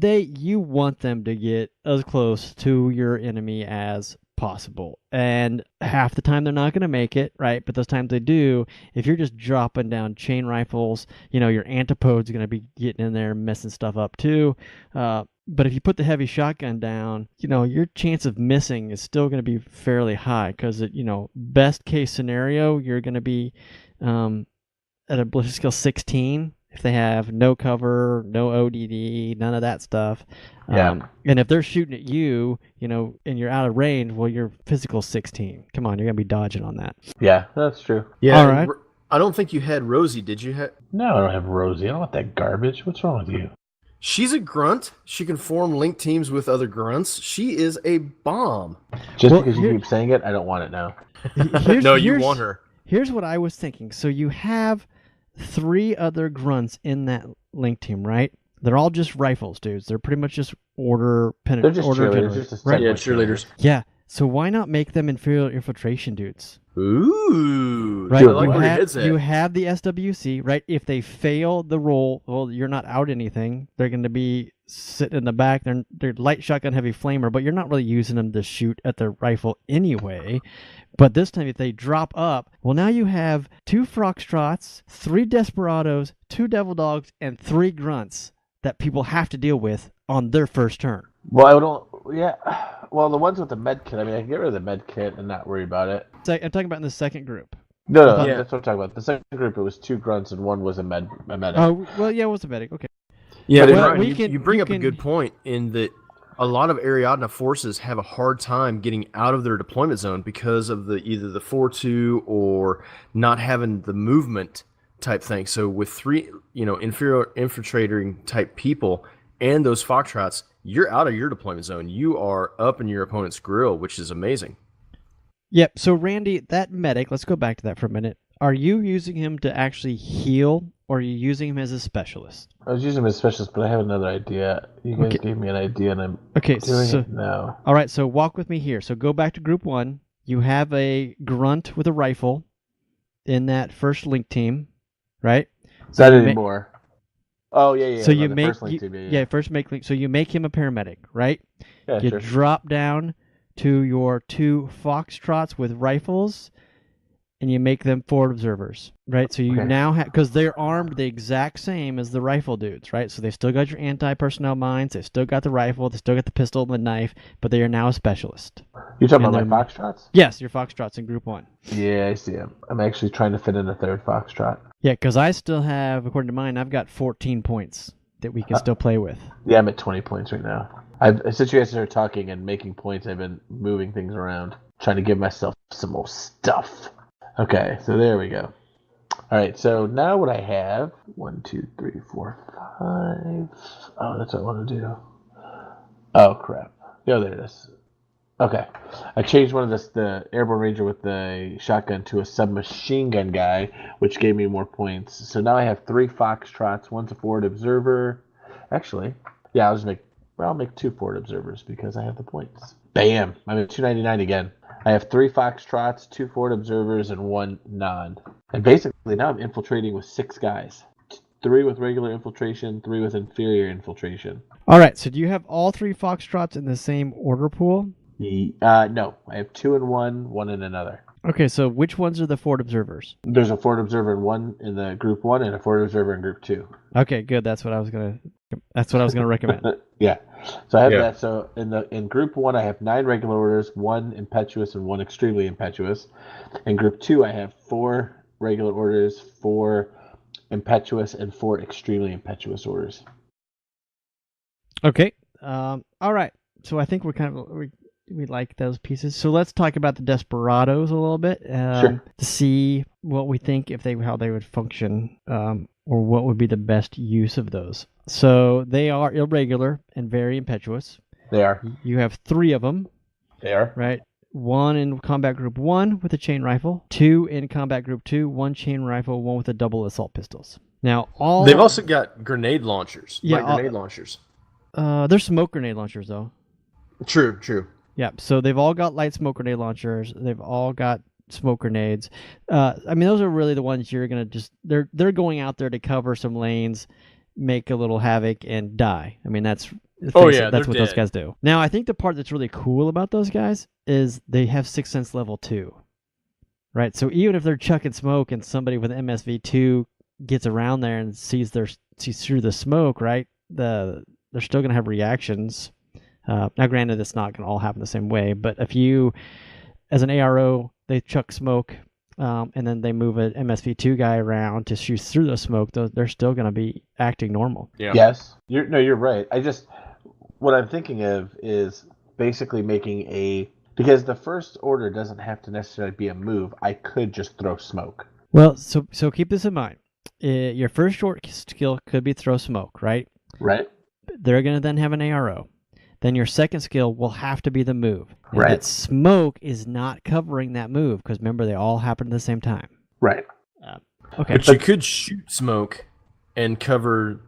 You want them to get as close to your enemy as possible, and half the time they're not going to make it, right? But those times they do, if you're just dropping down chain rifles, your antipode's going to be getting in there and messing stuff up too. But if you put the heavy shotgun down, your chance of missing is still going to be fairly high because, best case scenario, you're going to be at a ballistic skill 16 if they have no cover, no ODD, none of that stuff. Yeah. And if they're shooting at you, and you're out of range, well, you're physical 16. Come on, you're going to be dodging on that. Yeah, that's true. Yeah, All and right. I don't think you had Rosie, did you? No, I don't have Rosie. I don't want that garbage. What's wrong with you? She's a grunt. She can form link teams with other grunts. She is a bomb. Just Well, because you here- keep saying it, I don't want it now. No, you want her. Here's what I was thinking. So you have 3 other grunts in that link team, right? They're all just rifles, dudes. They're pretty much just order They're just order cheerleaders. generators, Just a right? Yeah, segment cheerleaders. Yeah. So why not make them inferior infiltration dudes? Ooh. Right. I like you, where your have, head's at. you have the SWC, right? If they fail the roll, well, you're not out anything. They're going to be sitting in the back. They're light shotgun, heavy flamer, but you're not really using them to shoot at the rifle anyway. But this time, if they drop up, well, now you have 2 Foxtrots, 3 Desperados, 2 Devil Dogs, and 3 Grunts that people have to deal with on their first turn. Well, I don't. Yeah. Well, the ones with the med kit. I mean, I can get rid of the med kit and not worry about it. So I'm talking about in the second group. No, Yeah. that's what I'm talking about. The second group, it was 2 grunts and one was a medic. Oh, well, yeah, it was a medic. Okay. Yeah, But but well, Ryan, we can- you bring you up a can- good point in that a lot of Ariadne forces have a hard time getting out of their deployment zone because of either the 4-2 or not having the movement type thing. So with 3, inferior infiltrating type people and those Foxtrots, you're out of your deployment zone. You are up in your opponent's grill, which is amazing. Yep. So Randy, that medic, let's go back to that for a minute. Are you using him to actually heal, or are you using him as a specialist? I was using him as specialist, but I have another idea. You guys Okay. gave me an idea, and I'm Okay. doing So it now. all right. So walk with me here. So go back to group 1. You have a grunt with a rifle in that first link team, right? So Not you ma- anymore. Oh, yeah. So no, you the make first link team, yeah. first make link. So you make him a paramedic, right? Yeah, You sure. drop down to your 2 Foxtrots with rifles, and you make them forward observers, right? So you Okay. now have, because they're armed the exact same as the rifle dudes, right? So they still got your anti-personnel mines, they still got the rifle, they still got the pistol and the knife, but they are now a specialist. You're talking and about my they're- Foxtrots? Yes, your Foxtrots in group 1. Yeah, I see him. I'm actually trying to fit in a 3rd Foxtrot. Yeah, because I still have, according to mine, I've got 14 points that we can still play with. Yeah, I'm at 20 points right now. Since you guys started talking and making points, I've been moving things around, trying to give myself some more stuff. Okay, so there we go. All right, so now what I have, 1, 2, 3, 4, 5. Oh, that's what I want to do. Oh, crap. Oh, there it is. Okay. I changed one of the Airborne Ranger with the shotgun to a submachine gun guy, which gave me more points. So now I have 3 Foxtrots. One's a forward observer. Actually, yeah, I'll make 2 forward observers because I have the points. Bam! I'm at 299 again. I have 3 Foxtrots, 2 forward observers, and 1 non. And basically now I'm infiltrating with 6 guys. 3 with regular infiltration, 3 with inferior infiltration. All right. So do you have all 3 foxtrots in the same order pool? No, I have 2 in one in another. Okay. So which ones are the forward observers? There's a forward observer in the group 1 and a forward observer in group 2. Okay, good. That's what I was gonna recommend. Yeah. So I have Yeah. that. So in group 1, I have 9 regular orders, 1 impetuous and 1 extremely impetuous. In group 2, I have 4 regular orders, 4 impetuous, and 4 extremely impetuous orders. Okay. All right. So I think we like those pieces. So let's talk about the Desperados a little bit. Sure. To see what we think how they would function, or what would be the best use of those. So they are irregular and very impetuous. They are. You have 3 of them, They are. right? 1 in combat group 1 with a chain rifle, 2 in combat group 2, 1 chain rifle, 1 with a double assault pistols. Now They've also got grenade launchers. Yeah, light grenade launchers. They're smoke grenade launchers though. True. Yeah, so they've all got light smoke grenade launchers. They've all got smoke grenades. I mean, those are really the ones you're gonna they're going out there to cover some lanes, make a little havoc, and die. I mean, that's that's what those guys do. Now, I think the part that's really cool about those guys is they have Sixth Sense level 2, right? So even if they're chucking smoke and somebody with MSV2 gets around there and sees through the smoke, right? They're still gonna have reactions. Now, granted, it's not going to all happen the same way, but if you, as an ARO, they chuck smoke, and then they move an MSV2 guy around to shoot through the smoke, they're still going to be acting normal. Yeah. Yes. You're right. What I'm thinking of is basically because the first order doesn't have to necessarily be a move. I could just throw smoke. Well, so keep this in mind. Your first short skill could be throw smoke, right? Right. They're going to then have an ARO. Then your second skill will have to be the move. And Right. that smoke is not covering that move, because remember, they all happen at the same time. Right. Okay. But you could shoot smoke and cover.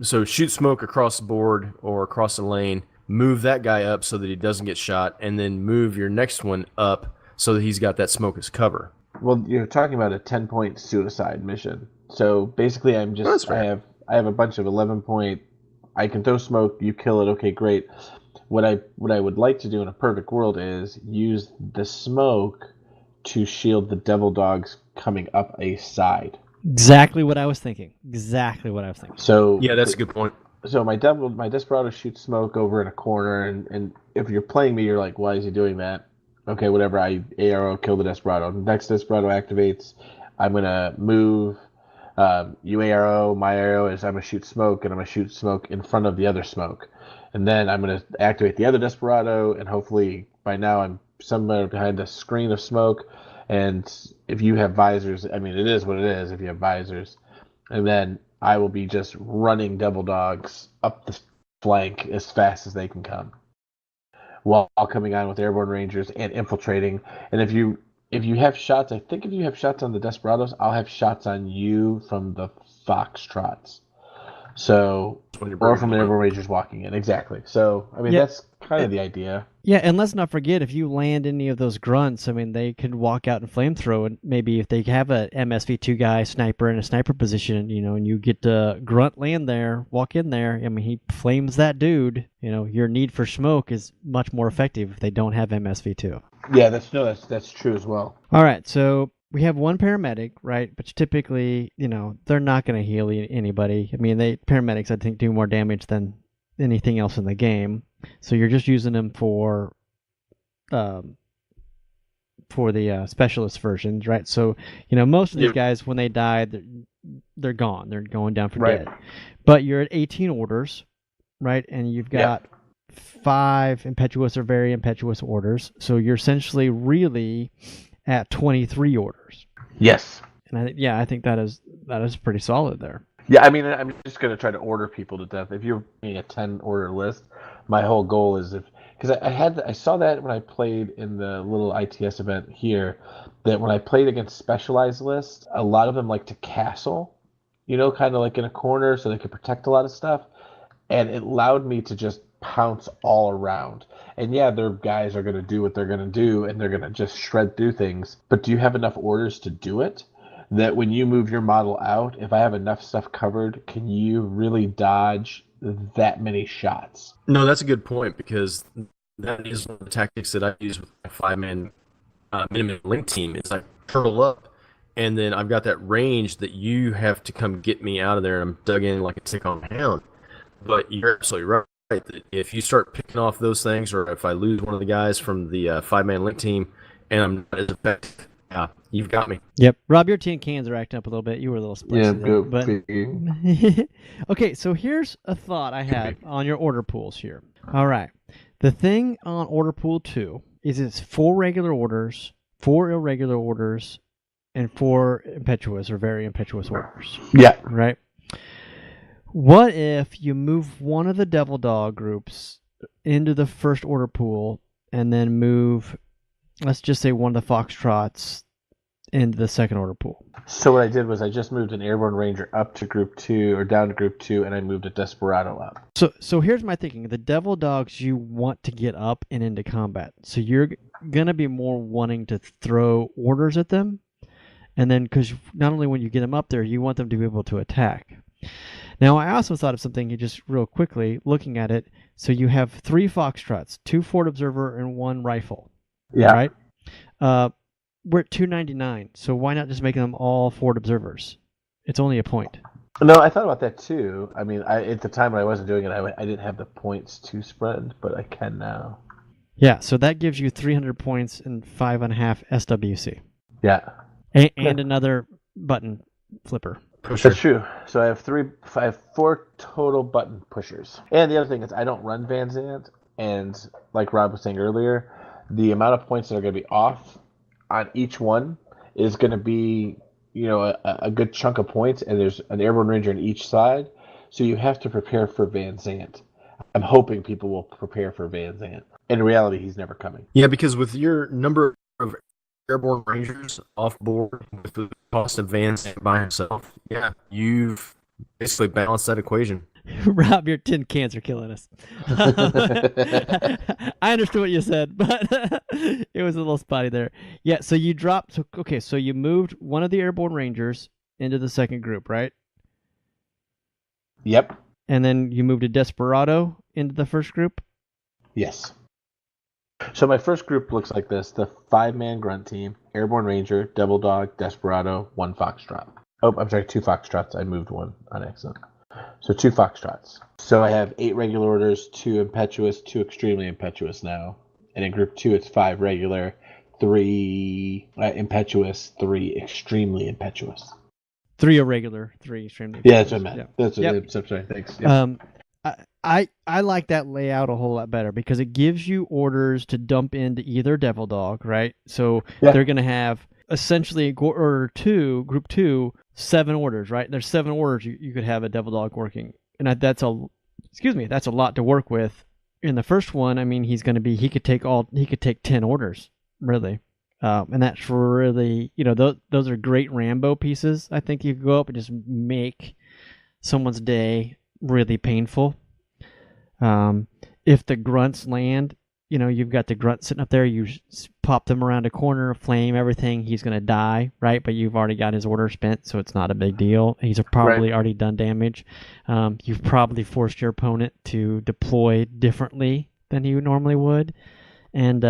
So shoot smoke across the board or across the lane, move that guy up so that he doesn't get shot, and then move your next one up so that he's got that smoke as cover. Well, you're talking about a 10-point suicide mission. So basically, That's fair. I have a bunch of 11-point. I can throw smoke. You kill it. Okay, great. What I would like to do in a perfect world is use the smoke to shield the devil dogs coming up a side. Exactly what I was thinking. So Yeah, that's a good point. So my desperado shoots smoke over in a corner, and if you're playing me, you're like, why is he doing that? Okay, whatever. I ARO kill the desperado. Next desperado activates. I'm gonna move. You ARO. My arrow is I'm gonna shoot smoke, and I'm gonna shoot smoke in front of the other smoke, and then I'm gonna activate the other desperado, and hopefully by now I'm somewhere behind a screen of smoke. And if you have visors, I mean, it is what it is. If you have visors, and then I will be just running devil dogs up the flank as fast as they can come, while coming on with airborne rangers and infiltrating. And if you have shots, I think if you have shots on the desperados, I'll have shots on you from the foxtrots. So, or from the airborne rangers walking in. Exactly. So, I mean, that's kind of the idea. Yeah, and let's not forget, if you land any of those grunts, I mean, they could walk out and flamethrow, and maybe if they have a MSV2 guy sniper in a sniper position, and you get the grunt land there, walk in there, I mean, he flames that dude, your need for smoke is much more effective if they don't have MSV2. Yeah, that's true as well. All right, so we have one paramedic, right? But typically, they're not going to heal anybody. I mean, paramedics, I think, do more damage than anything else in the game. So you're just using them for the specialist versions, right? So most of these guys, when they die, they're gone. They're going down for dead. But you're at 18 orders, right? And you've got 5 impetuous or very impetuous orders. So you're essentially really at 23 orders. Yes. And I think that is pretty solid there. Yeah, I mean, I'm just going to try to order people to death. If you're making a 10 order list, my whole goal is because I saw that when I played in the little ITS event here, that when I played against specialized lists, a lot of them like to castle, kind of like in a corner so they could protect a lot of stuff. And it allowed me to just pounce all around. And yeah, their guys are going to do what they're going to do, and they're going to just shred through things. But do you have enough orders to do it? that when you move your model out, if I have enough stuff covered, can you really dodge that many shots? No, that's a good point, because that is one of the tactics that I use with my 5-man minimum link team. Is I turtle up, and then I've got that range that you have to come get me out of there, and I'm dug in like a tick on a hound. But you're absolutely right. That if you start picking off those things, or if I lose one of the guys from the 5-man link team, and I'm not as effective, yeah, you've got me. Yep. Rob, your tin cans are acting up a little bit. You were a little spicy Yeah, there. go But big. okay, so here's a thought I had on your order pools here. All right. The thing on order pool 2 is it's 4 regular orders, 4 irregular orders, and 4 impetuous or very impetuous orders. Yeah. Right? What if you move one of the Devil Dog groups into the first order pool and then move, let's just say, one of the Foxtrots into the second order pool? So what I did was I just moved an Airborne Ranger up to Group 2, or down to Group 2, and I moved a Desperado up. So here's my thinking. The Devil Dogs you want to get up and into combat. So you're going to be more wanting to throw orders at them. And then, because not only when you get them up there, you want them to be able to attack. Now, I also thought of something just real quickly, looking at it. So you have 3 Foxtrots, 2 Ford Observer, and 1 rifle. Yeah. Right? We're at 299, so why not just make them all Ford Observers? It's only a point. No, I thought about that too. I mean, at the time when I wasn't doing it, I didn't have the points to spread, but I can now. Yeah, so that gives you 300 points and 5.5 SWC. Yeah. And another button flipper. That's true. So I have 4 total button pushers. And the other thing is I don't run Van Zandt, and like Rob was saying earlier, the amount of points that are going to be off on each one is going to be, a good chunk of points, and there's an Airborne Ranger on each side, so you have to prepare for Van Zandt. I'm hoping people will prepare for Van Zandt. In reality, he's never coming. Yeah, because with your number of Airborne Rangers off board with the cost of Van Zandt by himself, yeah, you've basically balanced that equation. Rob, your tin cans are killing us. I understood what you said, but it was a little spotty there. Yeah, so you dropped. So you moved one of the Airborne Rangers into the second group, right? Yep. And then you moved a Desperado into the first group? Yes. So my first group looks like this: the 5-man grunt team, Airborne Ranger, Devil Dog, Desperado, 1 Foxtrot. Oh, I'm sorry, 2 Foxtrots. I moved 1 on accident. So 2 Foxtrots. So I have 8 regular orders, 2 impetuous, 2 extremely impetuous now. And in group 2, it's 5 regular, 3 impetuous, 3 extremely impetuous. 3 irregular, 3 extremely impetuous. Yeah, that's what I meant. Yeah. That's what I'm sorry. Thanks. Yep. I like that layout a whole lot better because it gives you orders to dump into either Devil Dog, right? So they're going to have essentially group 2, 7 orders, right? There's 7 orders you could have a Devil Dog working, and that's a lot to work with. In the first one, I mean, he could take 10 orders, really, and that's really, those are great Rambo pieces. I think you could go up and just make someone's day really painful. If the grunts land, you've got the grunt sitting up there, you pop them around a corner, flame everything, he's going to die, right? But you've already got his order spent, so it's not a big deal. He's probably already done damage. You've probably forced your opponent to deploy differently than he normally would, and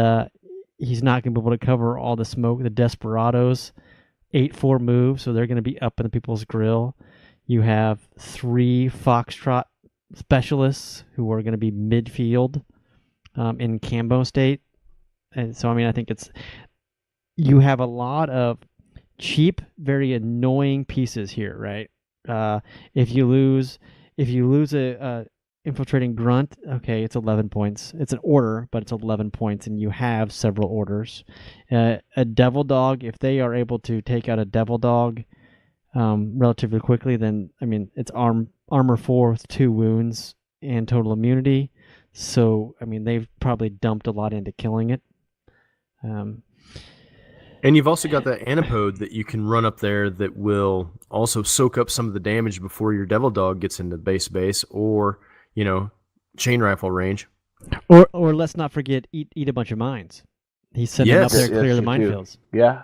he's not going to be able to cover all the smoke. The Desperados, 8-4 move, so they're going to be up in the people's grill. You have 3 Foxtrot specialists who are going to be midfield in Cambo state. And so, I mean, I think you have a lot of cheap, very annoying pieces here, right? If you lose a infiltrating grunt, okay, it's 11 points. It's an order, but it's 11 points, and you have several orders. A Devil Dog, if they are able to take out a Devil Dog relatively quickly, then, I mean, it's armor 4 with 2 wounds and total immunity. So, I mean, they've probably dumped a lot into killing it. And you've also got that antipode that you can run up there that will also soak up some of the damage before your Devil Dog gets into base, or, chain rifle range. Or let's not forget, eat a bunch of mines. He's sending up there to clear the minefields. Yeah.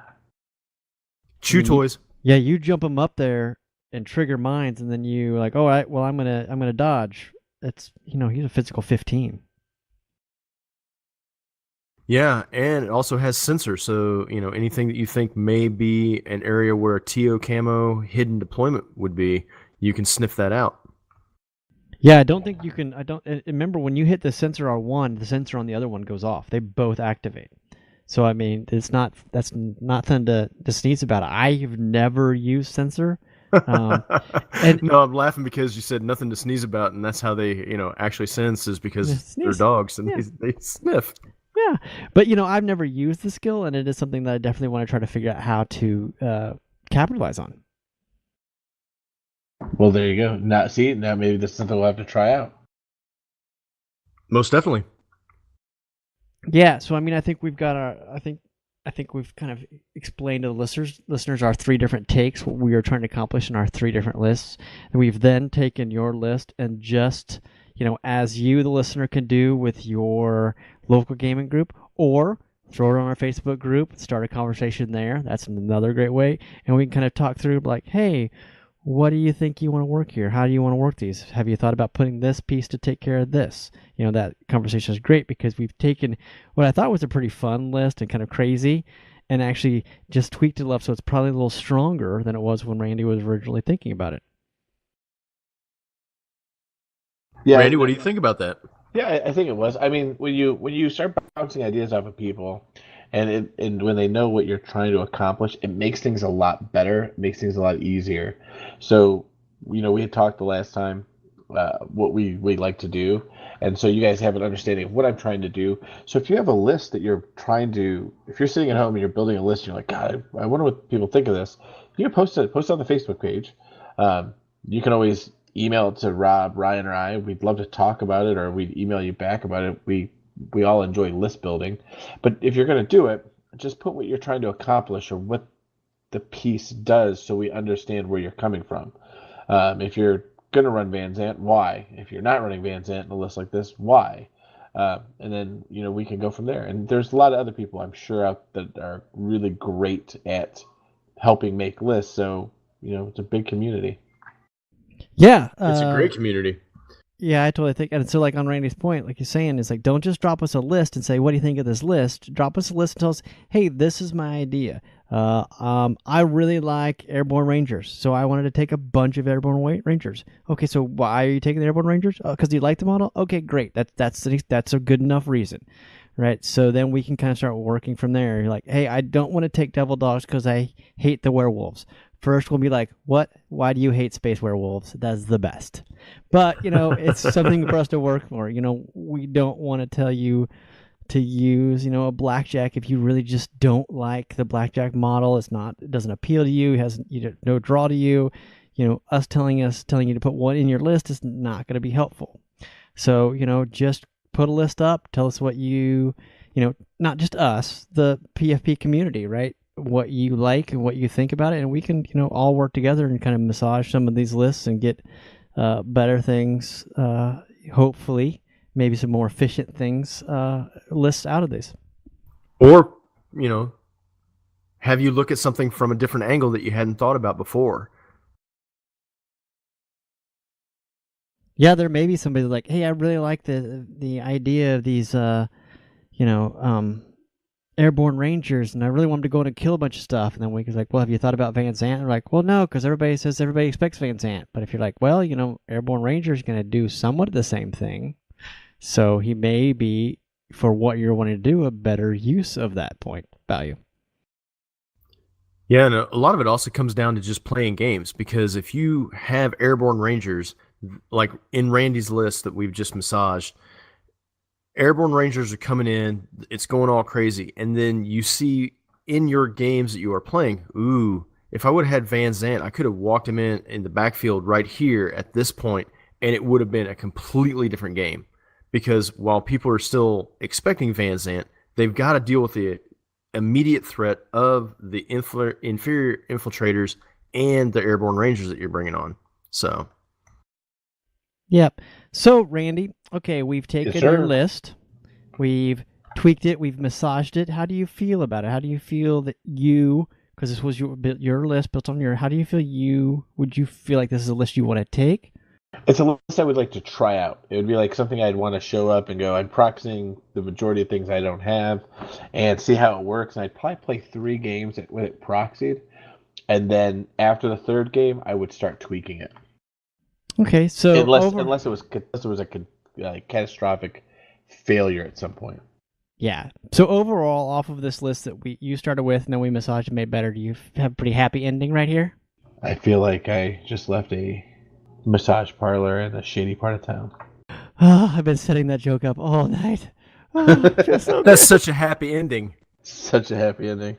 Chew toys. Yeah, you jump them up there and trigger mines, and then you like, all right, well, I'm gonna dodge. It's he's a physical 15. Yeah, and it also has sensors, so anything that you think may be an area where a TO camo hidden deployment would be, you can sniff that out. Yeah, I don't think you can. I don't remember when you hit the sensor R1, the sensor on the other one goes off. They both activate. So I mean, that's nothing to sneeze about. I've never used sensor, and No, I'm laughing because you said nothing to sneeze about, and that's how they, actually sense is because they're sneeze. dogs and Yeah. they sniff. Yeah, but I've never used the skill, and it is something that I definitely want to try to figure out how to capitalize on. Well, there you go. Now maybe this is something we'll have to try out. Most definitely. Yeah, so I mean, I think we've got our. I think we've kind of explained to the listeners our three different takes, what we are trying to accomplish in our three different lists. And we've then taken your list and just, as you, the listener, can do with your local gaming group, or throw it on our Facebook group, start a conversation there. That's another great way. And we can kind of talk through like, hey, what do you think you want to work here? How do you want to work these? Have you thought about putting this piece to take care of this? That conversation is great because we've taken what I thought was a pretty fun list and kind of crazy and actually just tweaked it up so it's probably a little stronger than it was when Randy was originally thinking about it. Yeah, Randy, what do you think about that? Yeah, I think it was. I mean, when you start bouncing ideas off of people, and when they know what you're trying to accomplish, it makes things a lot better. It makes things a lot easier. So, we had talked the last time what we like to do, and so you guys have an understanding of what I'm trying to do. So if you have a list that you're trying to, if you're sitting at home and you're building a list, you're like, God, I wonder what people think of this. You can post it on the Facebook page. You can always email it to Rob, Ryan, or I. We'd love to talk about it, or we'd email you back about it. We all enjoy list building, but if you're going to do it, just put what you're trying to accomplish or what the piece does, so we understand where you're coming from. If you're going to run Van Zant, why? If you're not running Van Zant in a list like this, why? And then we can go from there. And there's a lot of other people I'm sure out that are really great at helping make lists. So it's a big community. Yeah, It's a great community. Yeah, I totally think, and so like on Randy's point, like he's saying, is like don't just drop us a list and say, "What do you think of this list?" Drop us a list and tell us, "Hey, this is my idea. I really like Airborne Rangers, so I wanted to take a bunch of Airborne Rangers." Okay, so why are you taking the Airborne Rangers? Because you like the model. Okay, great. That's a good enough reason, right? So then we can kind of start working from there. You're like, "Hey, I don't want to take Devil Dogs because I hate the werewolves." First, we'll be like, "What? Why do you hate space werewolves? That's the best." But it's something for us to work for. We don't want to tell you to use a blackjack if you really just don't like the blackjack model. It doesn't appeal to you. It has no draw to you. Us telling you to put one in your list is not going to be helpful. So just put a list up. Tell us what not just us, the PFP community, right? What you like and what you think about it, and we can all work together and kind of massage some of these lists and get better things, hopefully maybe some more efficient things, lists out of these. Or have you look at something from a different angle that you hadn't thought about before. Yeah, there may be somebody like, hey, I really like the idea of these Airborne Rangers, and I really want them to go in and kill a bunch of stuff. And then Wink is like, well, have you thought about Van Zant? And we're like, well, no, because everybody says everybody expects Van Zant. But if you're like, well, Airborne Ranger is going to do somewhat the same thing, so he may be, for what you're wanting to do, a better use of that point value. Yeah, and a lot of it also comes down to just playing games, because if you have Airborne Rangers, like in Randy's list that we've just massaged, Airborne Rangers are coming in, it's going all crazy, and then you see in your games that you are playing, ooh, if I would have had Van Zant, I could have walked him in the backfield right here at this point, and it would have been a completely different game. Because while people are still expecting Van Zant, they've got to deal with the immediate threat of the inferior infiltrators and the Airborne Rangers that you're bringing on. So... Yep. So, Randy, okay, we've taken your list. We've tweaked it. We've massaged it. How do you feel about it? How do you feel that you because this was your list built on your. How do you feel? Would you feel like this is a list you want to take? It's a list I would like to try out. It would be like something I'd want to show up and go, I'm proxying the majority of things I don't have and see how it works. And I'd probably play 3 games with it proxied. And then after the 3rd game, I would start tweaking it. Okay, so unless it was a catastrophic failure at some point. Yeah. So overall, off of this list that you started with, and then we massaged and made better, do you have a pretty happy ending right here? I feel like I just left a massage parlor in a shady part of town. Oh, I've been setting that joke up all night. Oh, so That's such a happy ending. Such a happy ending.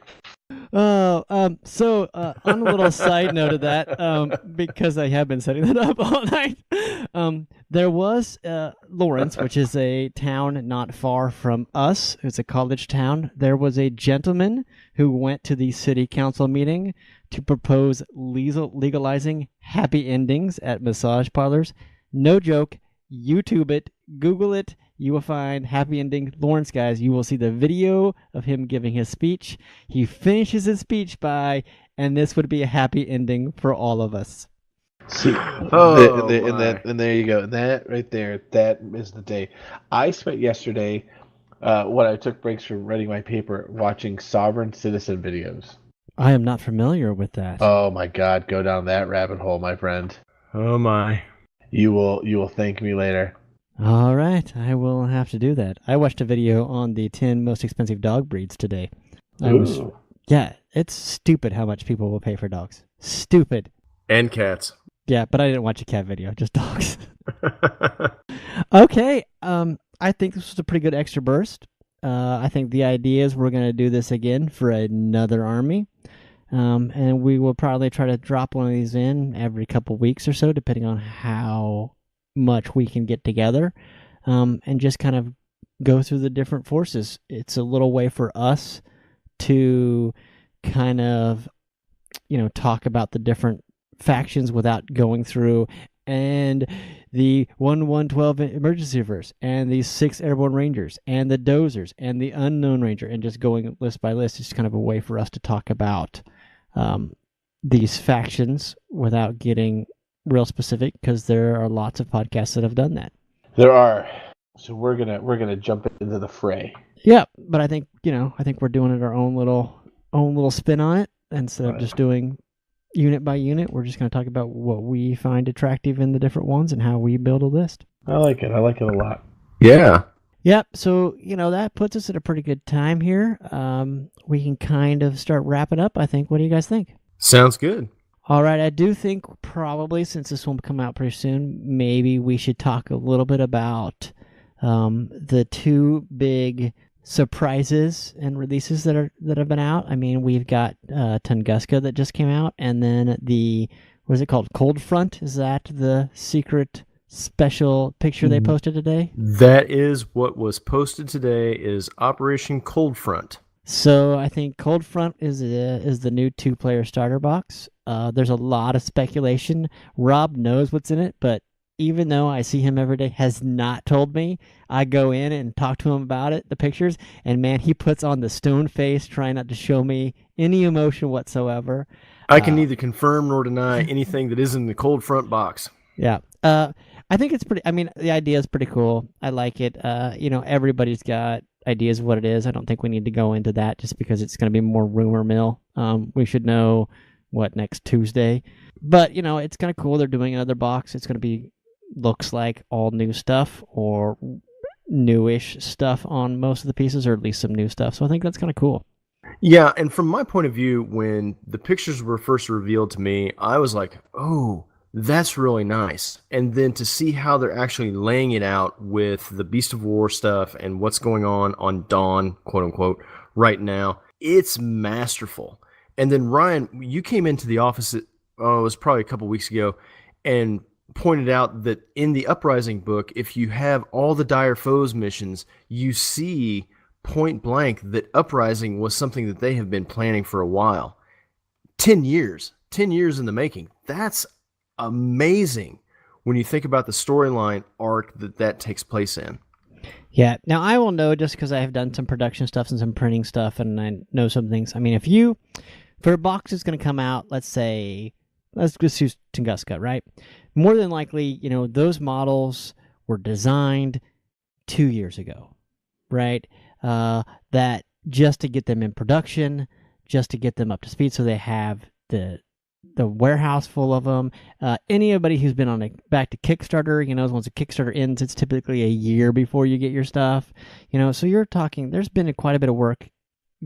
Oh, so on a little side note of that, because I have been setting that up all night, there was Lawrence, which is a town not far from us. It's a college town. There was a gentleman who went to the city council meeting to propose legalizing happy endings at massage parlors. No joke. YouTube it. Google it. You will find happy ending Lawrence, guys. You will see the video of him giving his speech. He finishes his speech by, and this would be a happy ending for all of us. See, and there you go. That right there, that is the day. I spent yesterday, when I took breaks from writing my paper, watching sovereign citizen videos. I am not familiar with that. Oh my God, go down that rabbit hole, my friend. Oh my. You will thank me later. All right, I will have to do that. I watched a video on the 10 most expensive dog breeds today. Yeah, it's stupid how much people will pay for dogs. Stupid. And cats. Yeah, but I didn't watch a cat video, just dogs. Okay, I think this was a pretty good extra burst. I think the idea is we're going to do this again for another army. And we will probably try to drop one of these in every couple weeks or so, depending on how much we can get together, and just kind of go through the different forces. It's a little way for us to kind of, talk about the different factions without going through and the 1112 emergency verse and the 6 airborne rangers and the dozers and the unknown ranger, and just going list by list. It's kind of a way for us to talk about these factions without getting real specific, because there are lots of podcasts that have done that. There are. So we're gonna jump into the fray. Yeah, but I think we're doing it our own little spin on it instead of just doing unit by unit. We're just going to talk about what we find attractive in the different ones and how we build a list. I like it a lot. Yeah. Yep. So that puts us at a pretty good time here. We can kind of start wrapping up, I think. What do you guys think? Sounds good. All right, I do think probably, since this will come out pretty soon, maybe we should talk a little bit about the 2 big surprises and releases that have been out. I mean, we've got Tunguska that just came out, and then what is it called? Cold Front? Is that the secret special picture they posted today? That is what was posted today, is Operation Cold Front. So I think Cold Front is the new 2-player starter box. There's a lot of speculation. Rob knows what's in it, but even though I see him every day, has not told me. I go in and talk to him about it, the pictures, and man, he puts on the stone face, trying not to show me any emotion whatsoever. I can neither confirm nor deny anything that is in the Cold Front box. Yeah. I think it's pretty, the idea is pretty cool. I like it. Everybody's got ideas of what it is. I don't think we need to go into that just because it's going to be more rumor mill. We should know next Tuesday. But, it's kind of cool. They're doing another box. It's going to be, looks like all new stuff or newish stuff on most of the pieces, or at least some new stuff. So I think that's kind of cool. Yeah, and from my point of view, when the pictures were first revealed to me, I was like, oh, that's really nice. And then to see how they're actually laying it out with the Beast of War stuff and what's going on Dawn, quote unquote, right now, it's masterful. And then Ryan, you came into the office, it was probably a couple weeks ago, and pointed out that in the Uprising book, if you have all the Dire Foes missions, you see point blank that Uprising was something that they have been planning for a while. 10 years in the making. That's amazing when you think about the storyline arc that takes place in. Yeah. Now, I will know, just because I have done some production stuff and some printing stuff, and I know some things. I mean, if you For a box that's going to come out, let's just use Tunguska, right? More than likely, those models were designed 2 years ago, right? That just to get them in production, just to get them up to speed, so they have the warehouse full of them. Anybody who's been on back to Kickstarter, once a Kickstarter ends, it's typically a year before you get your stuff. So you're talking. There's been quite a bit of work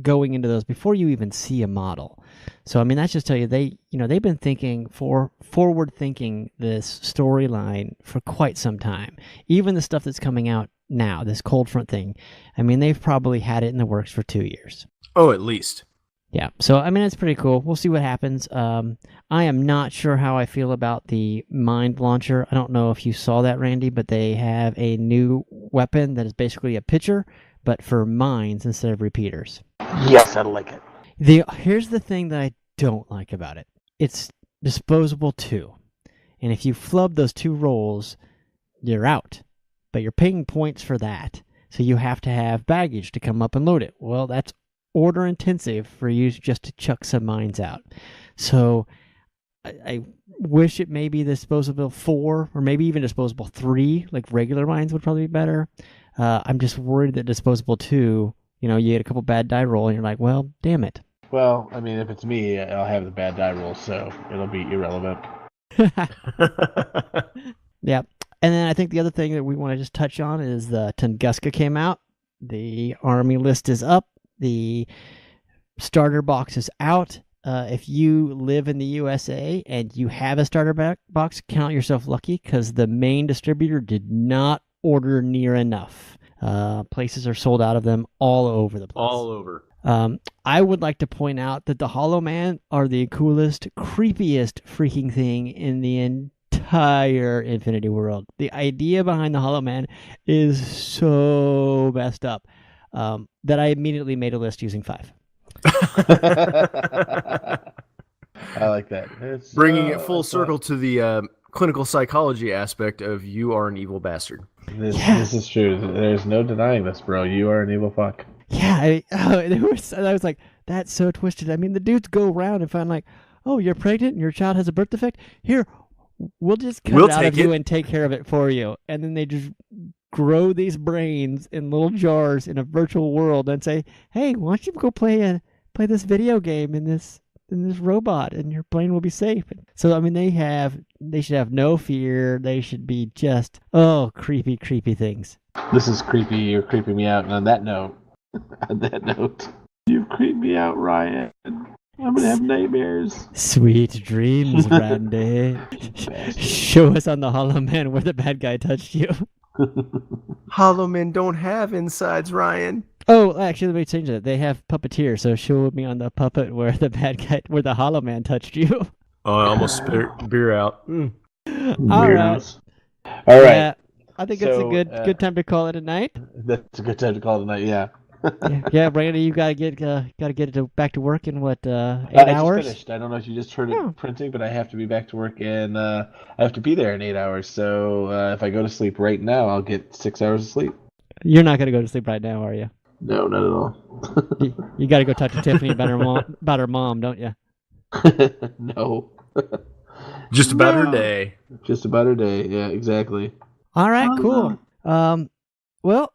going into those before you even see a model. So I mean, that's just tell you they've been thinking forward thinking this storyline for quite some time. Even the stuff that's coming out now, this cold front thing, I mean, they've probably had it in the works for 2 years. Oh, at least. Yeah, so I mean, it's pretty cool. We'll see what happens. I am not sure how I feel about the Mind Launcher. I don't know if you saw that, Randy, but they have a new weapon that is basically a pitcher, but for mines instead of repeaters. Yes, I like it. Here's the thing that I don't like about it. It's disposable too. And if you flub those 2 rolls, you're out. But you're paying points for that. So you have to have baggage to come up and load it. Well, that's order intensive for you just to chuck some mines out. So I wish it may be disposable 4 or maybe even disposable 3, like regular mines would probably be better. I'm just worried that disposable 2, you get a couple bad die roll and you're like, well, damn it. Well, I mean, if it's me, I'll have the bad die roll, so it'll be irrelevant. Yeah. And then I think the other thing that we want to just touch on is the Tunguska came out. The Army list is up. The starter box is out. If you live in the USA and you have a starter box, count yourself lucky because the main distributor did not order near enough. Places are sold out of them all over the place. All over. I would like to point out that the Hollow Man are the coolest, creepiest freaking thing in the entire Infinity world. The idea behind the Hollow Man is so messed up that I immediately made a list using 5. I like that. It's Bringing it full circle to the clinical psychology aspect of you are an evil bastard. This is true. There's no denying this, bro. You are an evil fuck. Yeah, I was like, that's so twisted. I mean, the dudes go around and find like, oh, you're pregnant and your child has a birth defect? Here, we'll just cut it out of you and take care of it for you. And then they just grow these brains in little jars in a virtual world and say, hey, why don't you go play this video game in this robot and your brain will be safe. So I mean, they should have no fear. They should be just creepy things. This is creepy. You're creeping me out. And on that note, you creep me out, Ryan. I'm gonna have nightmares. Sweet dreams, Randy. Show us on the Hollow Man where the bad guy touched you. Hollow men don't have insides, Ryan. Oh, actually, let me change that. They have puppeteer, so show me on the puppet where the Hollow Man touched you. Oh, I almost spit beer out. All right. Yeah, I think it's a good time to call it a night. That's a good time to call it a night. Yeah. Yeah, Randy, you gotta get back to work in what 8 I hours? just finished. I don't know if you just heard it printing, but I have to be back to work and I have to be there in 8 hours. So if I go to sleep right now, I'll get 6 hours of sleep. You're not gonna go to sleep right now, are you? No, not at all. You got to go talk to Tiffany about her mom, don't you? No. Just about her day. Just about her day. Yeah, exactly. All right, cool. Well,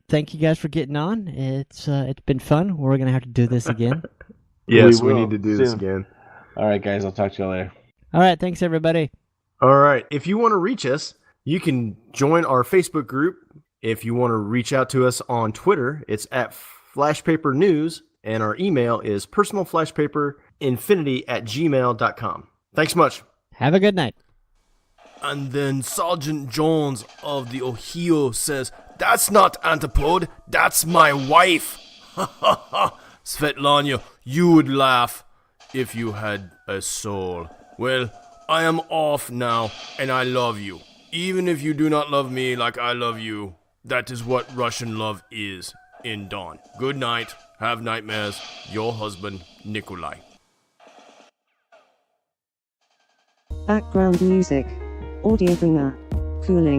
thank you guys for getting on. It's been fun. We're gonna have to do this again. Yes, we need to do this again. All right, guys. I'll talk to you later. All right, thanks everybody. All right. If you want to reach us, you can join our Facebook group. If you want to reach out to us on Twitter, it's at Flashpaper News, and our email is personalflashpaperinfinity@gmail.com. Thanks much. Have a good night. And then Sergeant Jones of the Ohio says, "That's not Antipode, that's my wife." Ha ha ha. Svetlana, you would laugh if you had a soul. Well, I am off now, and I love you. Even if you do not love me like I love you. That is what Russian love is in Dawn. Good night. Have nightmares. Your husband, Nikolai. Background music. Audiobringer. Cooling.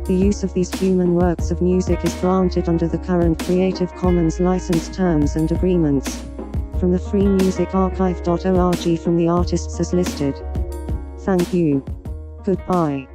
The use of these human works of music is granted under the current Creative Commons license terms and agreements. from the freemusicarchive.org from the artists as listed. Thank you. Goodbye.